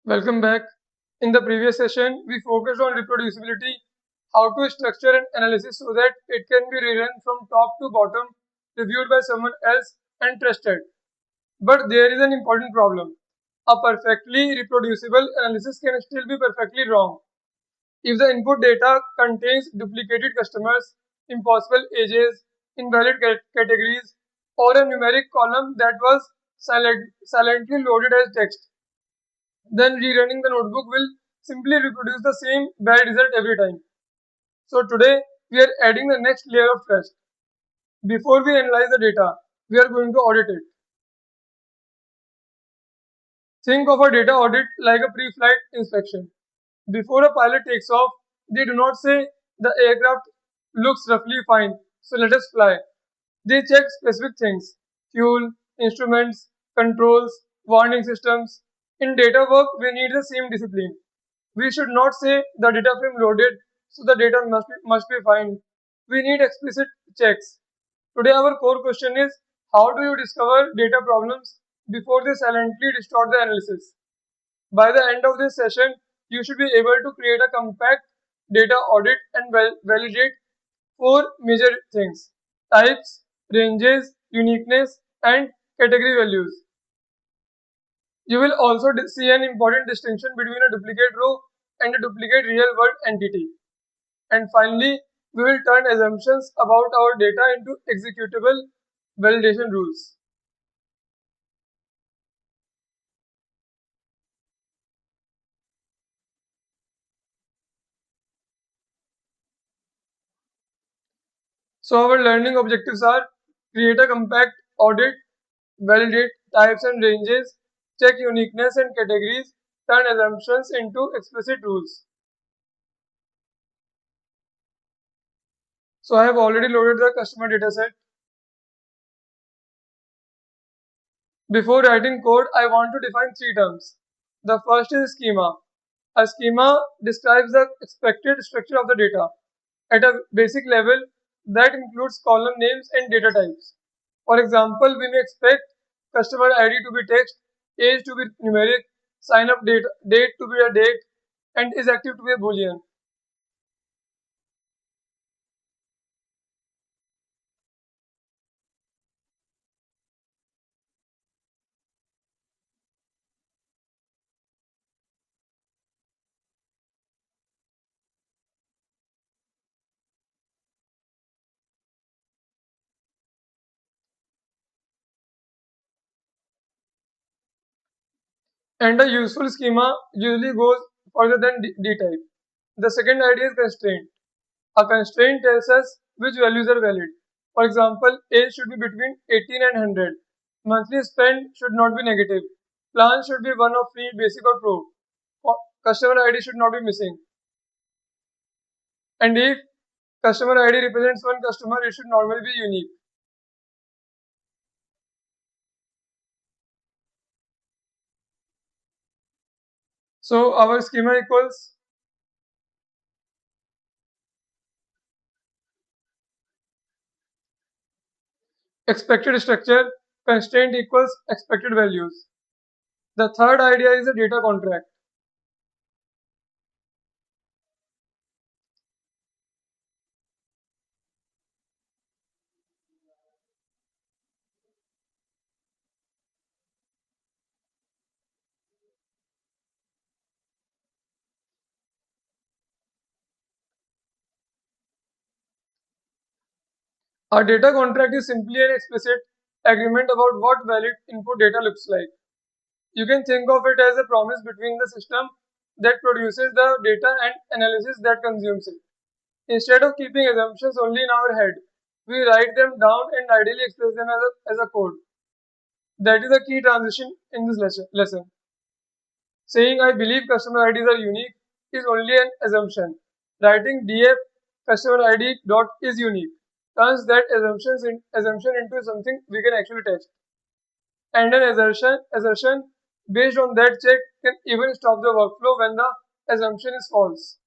Welcome back. In the previous session, we focused on reproducibility, how to structure an analysis so that it can be rerun from top to bottom, reviewed by someone else, and trusted. But there is an important problem. A perfectly reproducible analysis can still be perfectly wrong. If the input data contains duplicated customers, impossible ages, invalid categories, or a numeric column that was silently loaded as text, then rerunning the notebook will simply reproduce the same bad result every time. So today we are adding the next layer of trust. Before we analyze the data, we are going to audit it. Think of a data audit like a pre-flight inspection. Before a pilot takes off, they do not say the aircraft looks roughly fine, so let us fly. They check specific things: fuel, instruments, controls, warning systems. In data work, we need the same discipline. We should not say the data frame loaded, so the data must be fine. We need explicit checks. Today, our core question is, how do you discover data problems before they silently distort the analysis? By the end of this session, you should be able to create a compact data audit and validate four major things: types, ranges, uniqueness, and category values. You will also see an important distinction between a duplicate row and a duplicate real world entity. And finally, we will turn assumptions about our data into executable validation rules. So, our learning objectives are: create a compact audit, validate types and ranges, check uniqueness and categories, turn assumptions into explicit rules. So, I have already loaded the customer dataset. Before writing code, I want to define three terms. The first is schema. A schema describes the expected structure of the data. At a basic level, that includes column names and data types. For example, we may expect customer ID to be text, age to be numeric, sign up date to be a date, and is active to be a boolean. And a useful schema usually goes further than D type. The second idea is constraint. A constraint tells us which values are valid. For example, age should be between 18 and 100. Monthly spend should not be negative. Plan should be one of free, basic or pro. Customer ID should not be missing. And if customer ID represents one customer, it should normally be unique. So our schema equals expected structure, constraint equals expected values. The third idea is a data contract. A data contract is simply an explicit agreement about what valid input data looks like. You can think of it as a promise between the system that produces the data and analysis that consumes it. Instead of keeping assumptions only in our head, we write them down and ideally express them as a code. That is a key transition in this lesson. Saying I believe customer IDs are unique is only an assumption. Writing df customer ID dot is unique turns that assumption into something we can actually test. And an assertion based on that check can even stop the workflow when the assumption is false.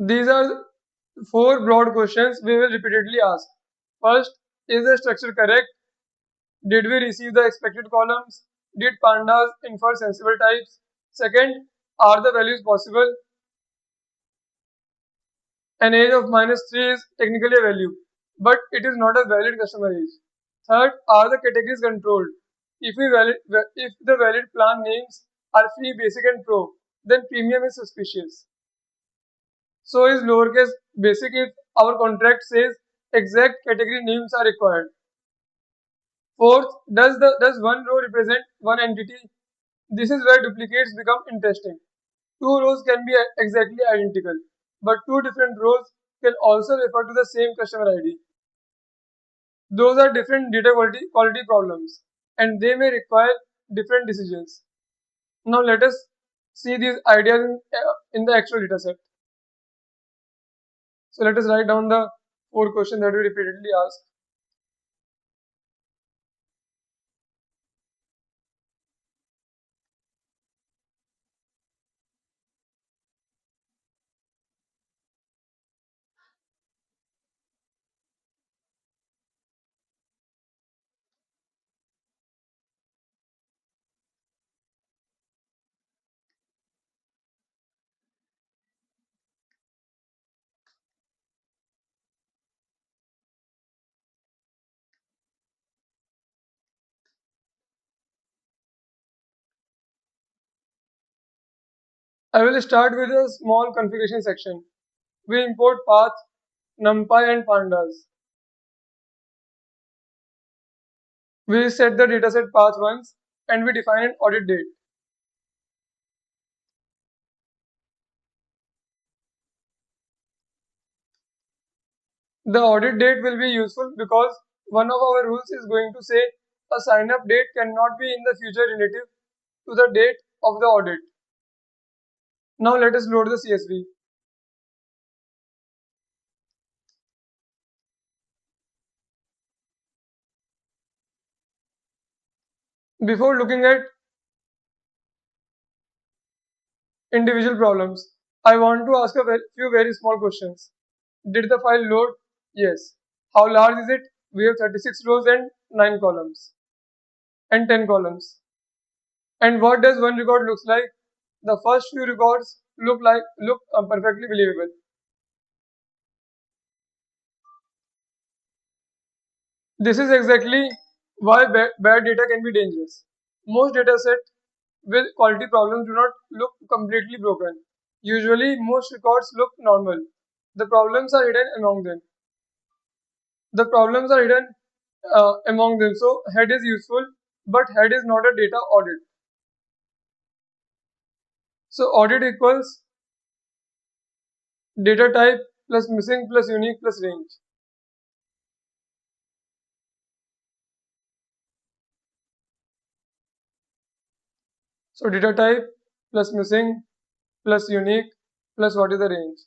These are four broad questions we will repeatedly ask. First, is the structure correct? Did we receive the expected columns? Did pandas infer sensible types? Second, are the values possible? An age of -3 is technically a value, but it is not a valid customer age. Third, are the categories controlled? If the valid plan names are free, basic, and pro, then premium is suspicious. So is lowercase basic if our contract says exact category names are required. Fourth, does one row represent one entity? This is where duplicates become interesting. Two rows can be exactly identical, but two different rows can also refer to the same customer ID. Those are different data quality problems, and they may require different decisions. Now let us see these ideas in the actual data set. So let us write down the four questions that we repeatedly ask. I will start with a small configuration section. We import path, numpy and pandas. We set the dataset path once and we define an audit date. The audit date will be useful because one of our rules is going to say a sign up date cannot be in the future relative to the date of the audit. Now let us load the CSV. Before looking at individual problems, I want to ask a few very small questions. Did the file load? Yes. How large is it? We have 36 rows and 9 columns and 10 columns. And what does one record looks like? The first few records look perfectly believable. This is exactly why bad data can be dangerous. Most datasets with quality problems do not look completely broken. Usually, most records look normal. The problems are hidden among them. The problems are hidden among them. So, head is useful, but head is not a data audit. So, audit equals data type plus missing plus unique plus range. So, data type plus missing plus unique plus what is the range.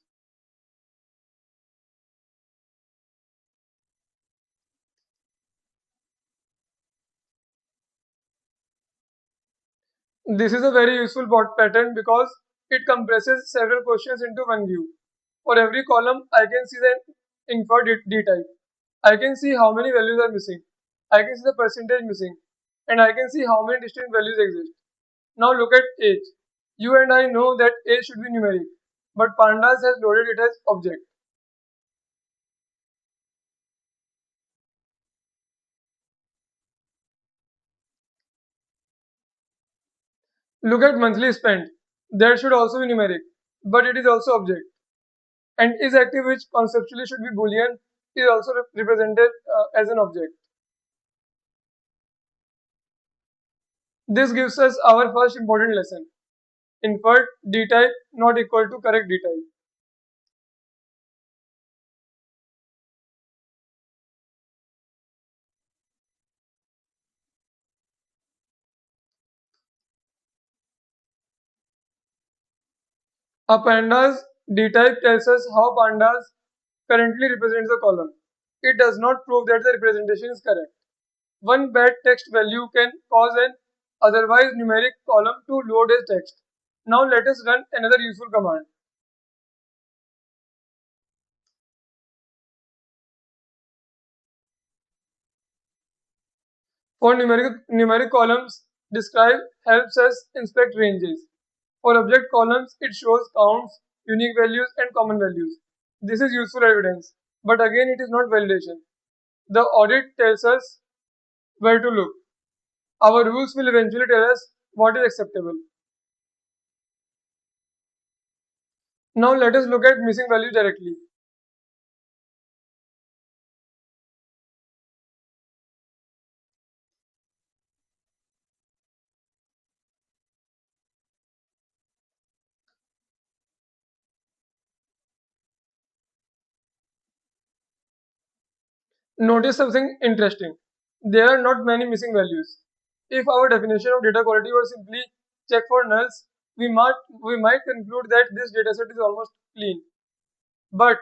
This is a very useful bot pattern because it compresses several questions into one view. For every column, I can see the inferred D type. I can see how many values are missing. I can see the percentage missing. And I can see how many distinct values exist. Now look at age. You and I know that age should be numeric, but Pandas has loaded it as object. Look at monthly spent. That should also be numeric, but it is also object. And is active, which conceptually should be boolean, is also represented as an object. This gives us our first important lesson. Inferred D type not equal to correct D type. A pandas D type tells us how pandas currently represents the column. It does not prove that the representation is correct. One bad text value can cause an otherwise numeric column to load as text. Now let us run another useful command. For numeric columns, describe helps us inspect ranges. For object columns, it shows counts, unique values, and common values. This is useful evidence, but again, it is not validation. The audit tells us where to look. Our rules will eventually tell us what is acceptable. Now let us look at missing values directly. Notice something interesting. There are not many missing values. If our definition of data quality were simply check for nulls, we might conclude that this dataset is almost clean. But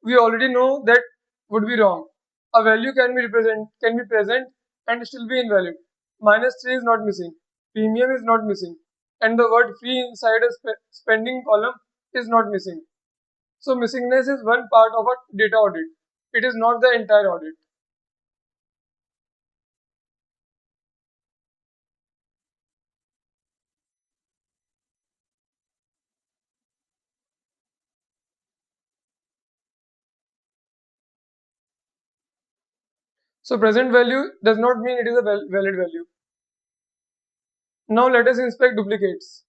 we already know that would be wrong. A value can be present and still be invalid. Minus 3 is not missing. Premium is not missing. And the word free inside a spending column is not missing. So missingness is one part of a data audit. It is not the entire audit. So present value does not mean it is a valid value. Now let us inspect duplicates.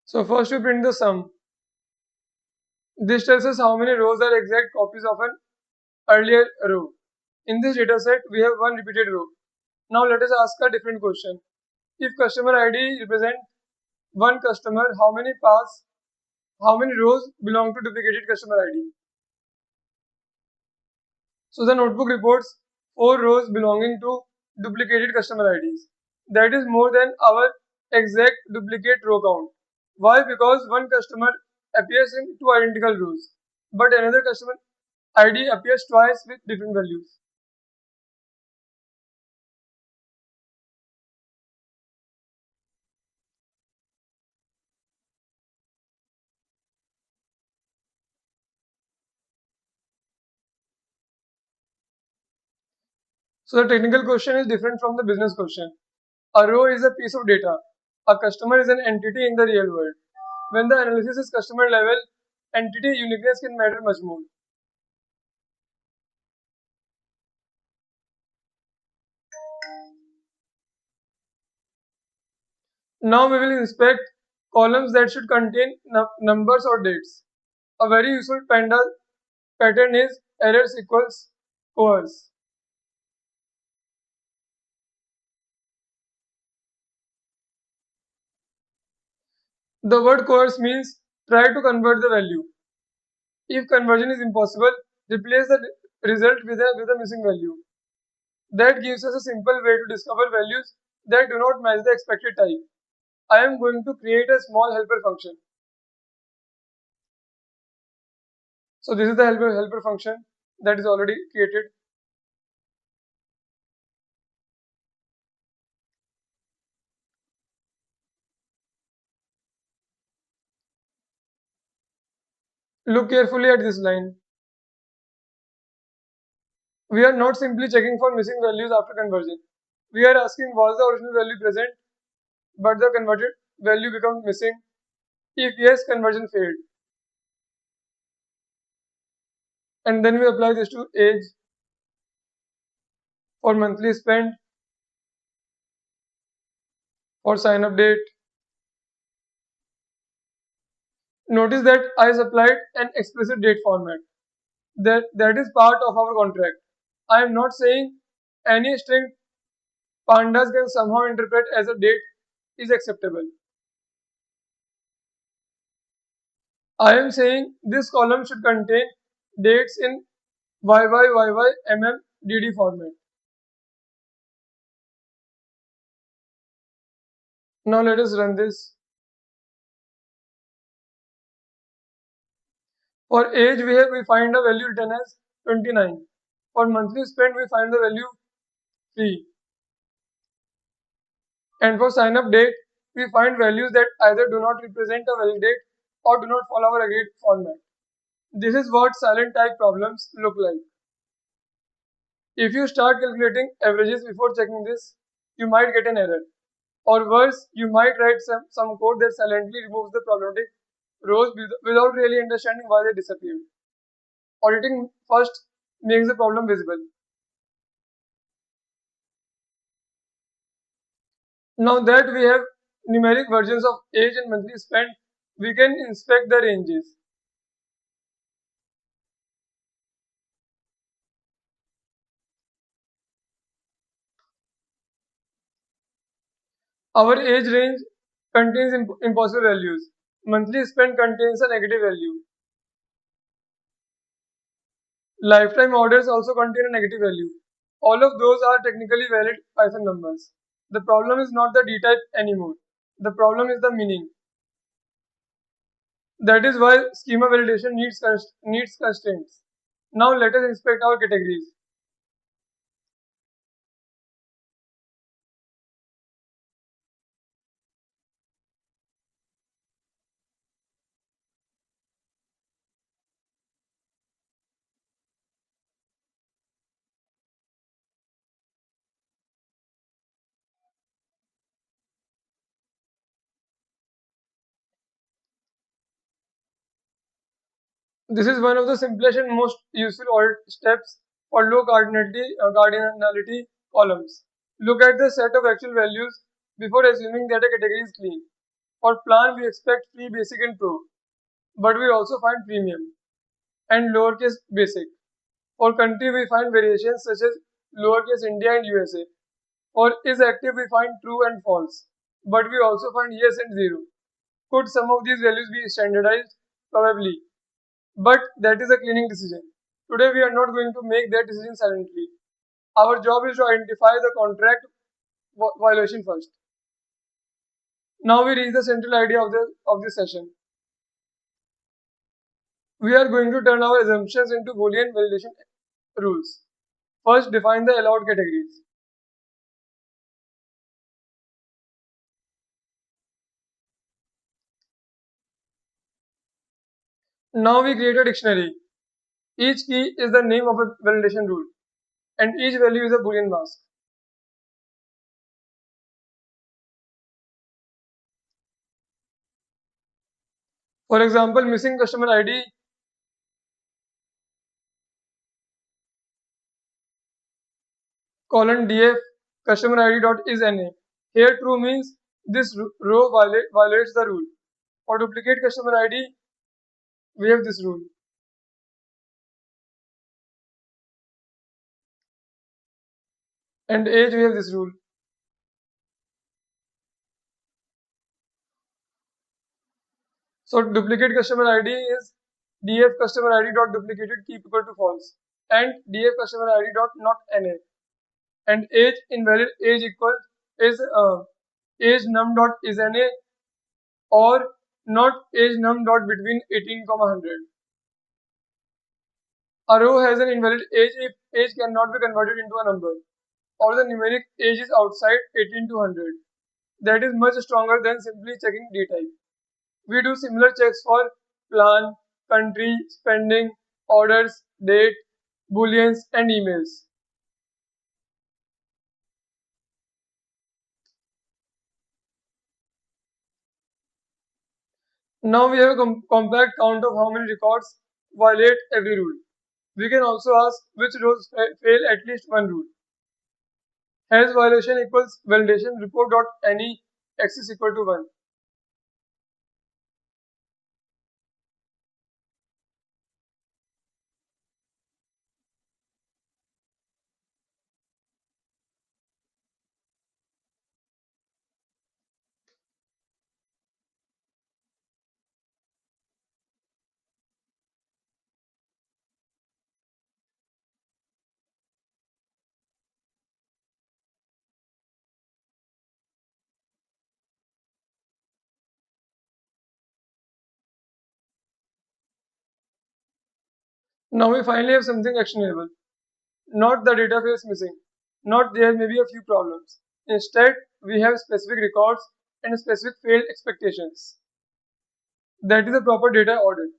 So first we print the sum. This tells us how many rows are exact copies of an earlier row. In this dataset, we have one repeated row. Now let us ask a different question. If customer ID represent one customer, how many rows belong to duplicated customer ID? So the notebook reports 4 rows belonging to duplicated customer IDs. That is more than our exact duplicate row count. Why? Because one customer appears in two identical rows, but another customer ID appears twice with different values. So the technical question is different from the business question. A row is a piece of data. A customer is an entity in the real world. When the analysis is customer level, entity uniqueness can matter much more. Now we will inspect columns that should contain numbers or dates. A very useful panda pattern is errors equals coerce. The word coerce means try to convert the value. If conversion is impossible, replace the result with a missing value. That gives us a simple way to discover values that do not match the expected type. I am going to create a small helper function. So this is the helper function that is already created. Look carefully at this line. We are not simply checking for missing values after conversion. We are asking was the original value present but the converted value becomes missing? If yes, conversion failed. And then we apply this to age for monthly spend, for sign up date. Notice that I supplied an explicit date format. That is part of our contract. I am not saying any string pandas can somehow interpret as a date is acceptable. I am saying this column should contain dates in YYYYMMDD format. Now let us run this. For age we find a value written as 29. For monthly spend we find the value 3. And for sign up date we find values that either do not represent a valid date or do not follow our agreed format. This is what silent type problems look like. If you start calculating averages before checking this, you might get an error. Or worse, you might write some code that silently removes the problematic rows without really understanding why they disappeared. Auditing first makes the problem visible. Now that we have numeric versions of age and monthly spend, we can inspect the ranges. Our age range contains impossible values. Monthly spend contains a negative value. Lifetime orders also contain a negative value. All of those are technically valid Python numbers. The problem is not the d-type anymore. The problem is the meaning. That is why schema validation needs constraints. Now let us inspect our categories. This is one of the simplest and most useful audit steps for low cardinality columns. Look at the set of actual values before assuming that a category is clean. For plan, we expect free, basic, and pro, but we also find premium and lowercase basic. For country, we find variations such as lowercase India and USA. For is active, we find true and false, but we also find yes and zero. Could some of these values be standardized? Probably, but that is a cleaning decision. Today, we are not going to make that decision silently. Our job is to identify the contract violation first. Now we reach the central idea of this session. We are going to turn our assumptions into Boolean validation rules. First, define the allowed categories. Now we create a dictionary. Each key is the name of a validation rule, and each value is a Boolean mask. For example, missing customer ID colon df customer ID dot is na. Here true means this row violates the rule. For duplicate customer ID, we have this rule. And age, we have this rule. So duplicate customer ID is df customer ID dot duplicated keep equal to false, and df customer ID dot not na. And age invalid age equal is age num dot is na or not age num dot between 18 comma 100. A row has an invalid age if age cannot be converted into a number or the numeric age is outside 18 to 100. That is much stronger than simply checking dtype. We do similar checks for plan, country, spending, orders, date, booleans, and emails. Now we have a compact count of how many records violate every rule. We can also ask which rows fail at least one rule. Has violation equals validation report dot any x is equal to 1. Now we finally have something actionable. Not the data fields missing. Not there may be a few problems. Instead, we have specific records and specific failed expectations. That is a proper data audit.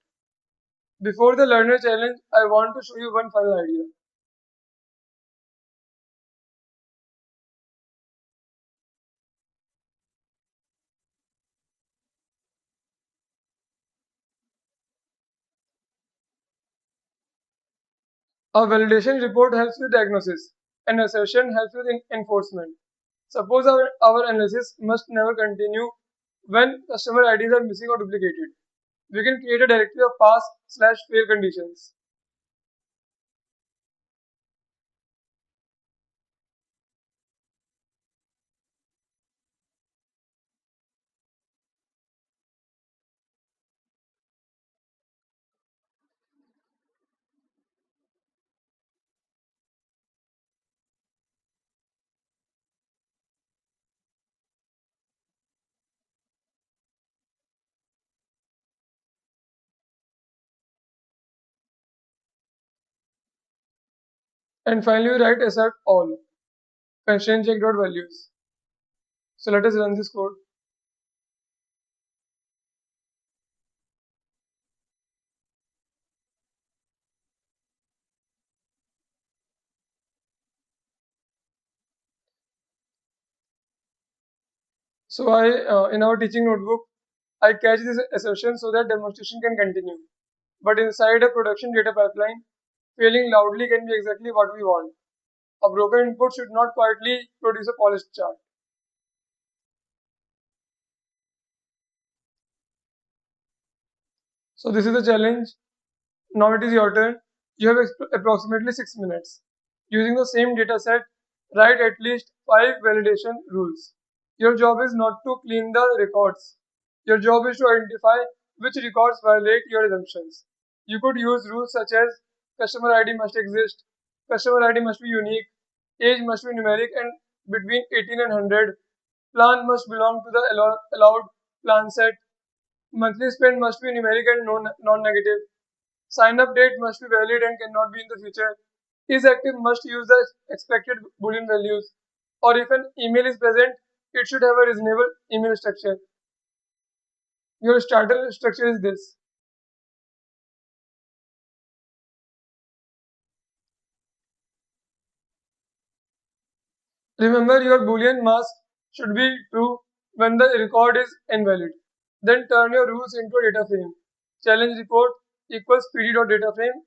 Before the learner challenge, I want to show you one final idea. A validation report helps with diagnosis. An assertion helps with enforcement. Suppose our analysis must never continue when customer IDs are missing or duplicated. We can create a directory of pass/fail conditions. And finally, we write assert all constraint check.values. So let us run this code. So in our teaching notebook, I catch this assertion so that demonstration can continue. But inside a production data pipeline, failing loudly can be exactly what we want. A broken input should not quietly produce a polished chart. So this is the challenge. Now it is your turn. You have approximately 6 minutes. Using the same data set, write at least 5 validation rules. Your job is not to clean the records. Your job is to identify which records violate your assumptions. You could use rules such as customer ID must exist, customer ID must be unique, age must be numeric and between 18 and 100, plan must belong to the allowed plan set, monthly spend must be numeric and non-negative, sign up date must be valid and cannot be in the future, is active must use the expected boolean values, or if an email is present, it should have a reasonable email structure. Your starter structure is this. Remember, your boolean mask should be true when the record is invalid. Then turn your rules into a data frame. Challenge report equals pd.dataframe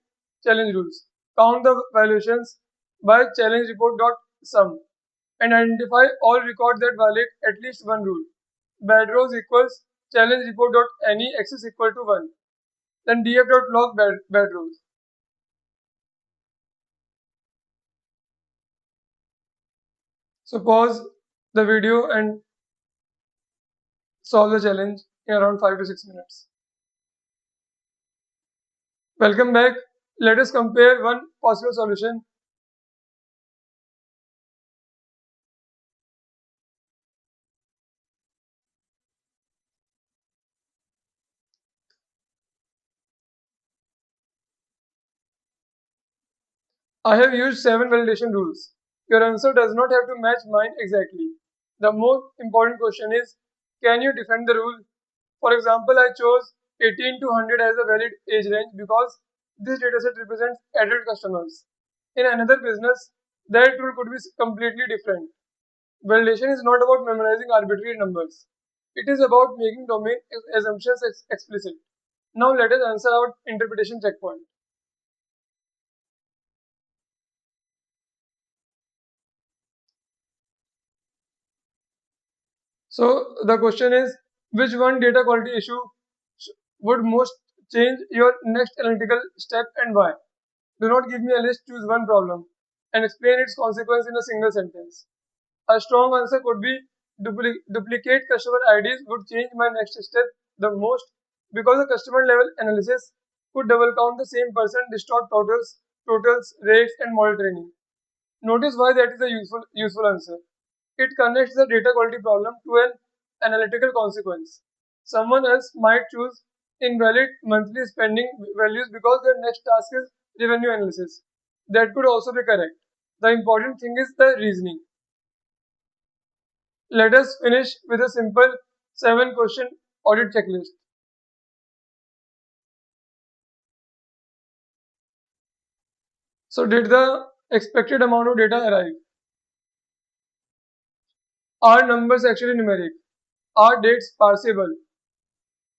challenge rules. Count the violations by challenge report.sum and identify all records that violate at least one rule. Bad rows equals challenge report.any access equal to 1. Then df.log bad rows. So pause the video and solve the challenge in around 5 to 6 minutes. Welcome back. Let us compare one possible solution. I have used 7 validation rules. Your answer does not have to match mine exactly. The most important question is, can you defend the rule? For example, I chose 18 to 100 as a valid age range because this dataset represents adult customers. In another business, that rule could be completely different. Validation is not about memorizing arbitrary numbers. It is about making domain assumptions explicit. Now let us answer our interpretation checkpoint. So the question is, which one data quality issue would most change your next analytical step and why? Do not give me a list, choose one problem and explain its consequence in a single sentence. A strong answer could be duplicate customer IDs would change my next step the most because a customer level analysis could double count the same person, distort totals, rates, and model training. Notice why that is a useful answer. It connects the data quality problem to an analytical consequence. Someone else might choose invalid monthly spending values because their next task is revenue analysis. That could also be correct. The important thing is the reasoning. Let us finish with a simple 7 question audit checklist. So, did the expected amount of data arrive? Are numbers actually numeric? Are dates parsable?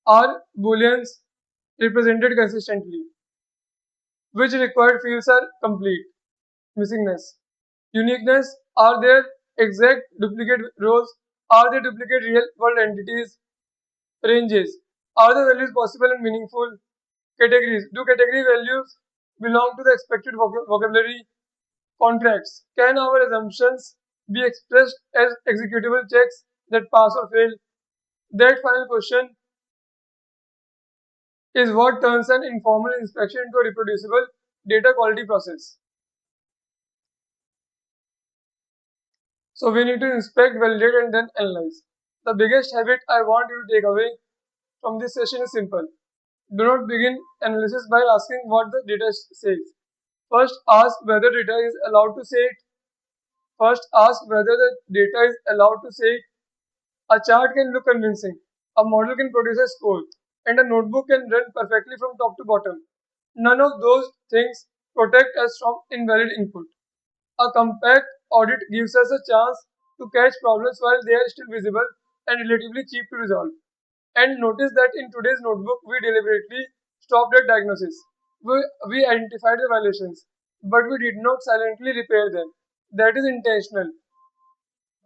Are booleans represented consistently? Which required fields are complete? Missingness. Uniqueness. Are there exact duplicate rows? Are there duplicate real world entities? Ranges. Are the values possible and meaningful? Categories. Do category values belong to the expected vocabulary? Contracts. Can our assumptions be expressed as executable checks that pass or fail? That final question is what turns an informal inspection into a reproducible data quality process. So we need to inspect, validate, and then analyze. The biggest habit I want you to take away from this session is simple. Do not begin analysis by asking what the data says. First, ask whether data is allowed to say it. First, ask whether the data is allowed to say it. A chart can look convincing, a model can produce a score, and a notebook can run perfectly from top to bottom. None of those things protect us from invalid input. A compact audit gives us a chance to catch problems while they are still visible and relatively cheap to resolve. And notice that in today's notebook, we deliberately stopped at diagnosis. We identified the violations, but we did not silently repair them. That is intentional.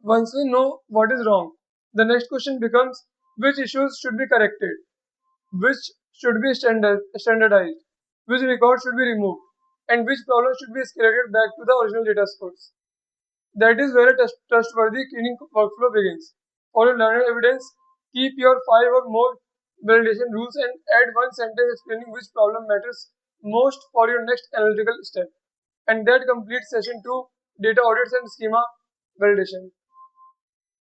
Once we know what is wrong, the next question becomes which issues should be corrected, which should be standardized, which records should be removed, and which problems should be escalated back to the original data source. That is where a trustworthy cleaning workflow begins. For your learner evidence, keep your 5 or more validation rules and add one sentence explaining which problem matters most for your next analytical step. And that completes session 2, data audits and schema validation.